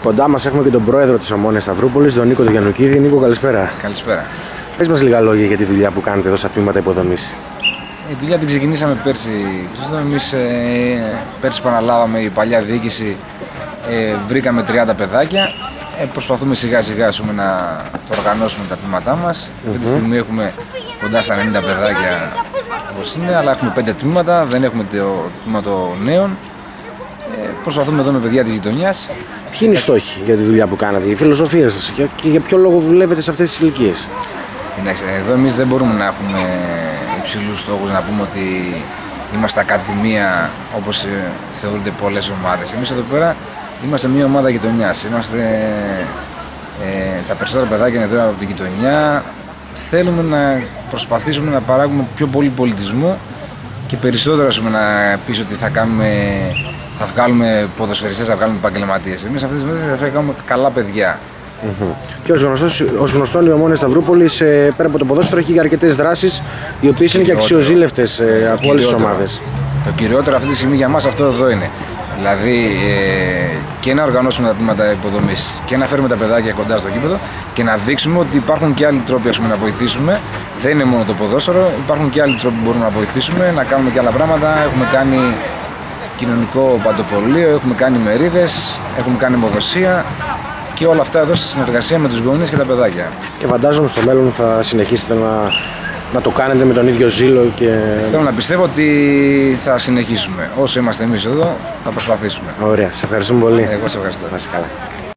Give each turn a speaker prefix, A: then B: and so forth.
A: Κοντά μας έχουμε και τον πρόεδρο της Ομόνοιας Σταυρούπολης, τον Νίκο τον Γιαννουκίδη. Νίκο, καλησπέρα.
B: Καλησπέρα.
A: Πες μας λίγα λόγια για τη δουλειά που κάνετε εδώ στα τμήματα υποδομής.
B: Η δουλειά την ξεκινήσαμε πέρσι. Εμείς πέρσι που αναλάβαμε η παλιά διοίκηση, βρήκαμε 30 παιδάκια. Προσπαθούμε σιγά σιγά να το οργανώσουμε τα τμήματά μας. Αυτή τη στιγμή έχουμε κοντά στα 90 παιδάκια όπως είναι, αλλά έχουμε 5 τμήματα, δεν έχουμε το τμήμα των νέων. Προσπαθούμε εδώ με παιδιά της γειτονιάς.
A: Ποιοι είναι οι στόχοι για τη δουλειά που κάνατε, η φιλοσοφία σας και για ποιο λόγο δουλεύετε σε αυτές τις ηλικίες?
B: Εδώ εμείς δεν μπορούμε να έχουμε υψηλούς στόχους, να πούμε ότι είμαστε ακαδημία όπως θεωρούνται πολλές ομάδες. Εμείς εδώ πέρα είμαστε μια ομάδα γειτονιάς. Τα περισσότερα παιδάκια είναι εδώ από την γειτονιά. Θέλουμε να προσπαθήσουμε να παράγουμε πιο πολύ πολιτισμό και περισσότερο να πεις ότι θα βγάλουμε ποδοσφαιριστές, θα βγάλουμε επαγγελματίες. Εμείς αυτή τη στιγμή θα κάνουμε καλά παιδιά.
A: Και ως γνωστόν η Ομόνοια Σταυρούπολης πέρα από το ποδόσφαιρο έχει αρκετές δράσεις οι οποίες είναι και αξιοζήλευτες από όλες τις ομάδες.
B: Το κυριότερο αυτή τη στιγμή για μας αυτό εδώ είναι. Δηλαδή και να οργανώσουμε τα τμήματα υποδομής και να φέρουμε τα παιδάκια κοντά στο γήπεδο και να δείξουμε ότι υπάρχουν και άλλοι τρόποι να βοηθήσουμε. Δεν είναι μόνο το ποδόσφαιρο, υπάρχουν και άλλοι τρόποι που μπορούμε να βοηθήσουμε, να κάνουμε και άλλα πράγματα. Έχουμε κάνει κοινωνικό παντοπολείο, έχουμε κάνει μερίδες, έχουμε κάνει αιμοδοσία και όλα αυτά εδώ στη συνεργασία με τους γονείς και τα παιδάκια.
A: Και φαντάζομαι στο μέλλον θα συνεχίσετε να το κάνετε με τον ίδιο ζήλο και...
B: Θέλω να πιστεύω ότι θα συνεχίσουμε. Όσο είμαστε εμείς εδώ θα προσπαθήσουμε.
A: Ωραία, σε ευχαριστούμε πολύ.
B: Εγώ σε ευχαριστώ.
A: Να είσαι καλά.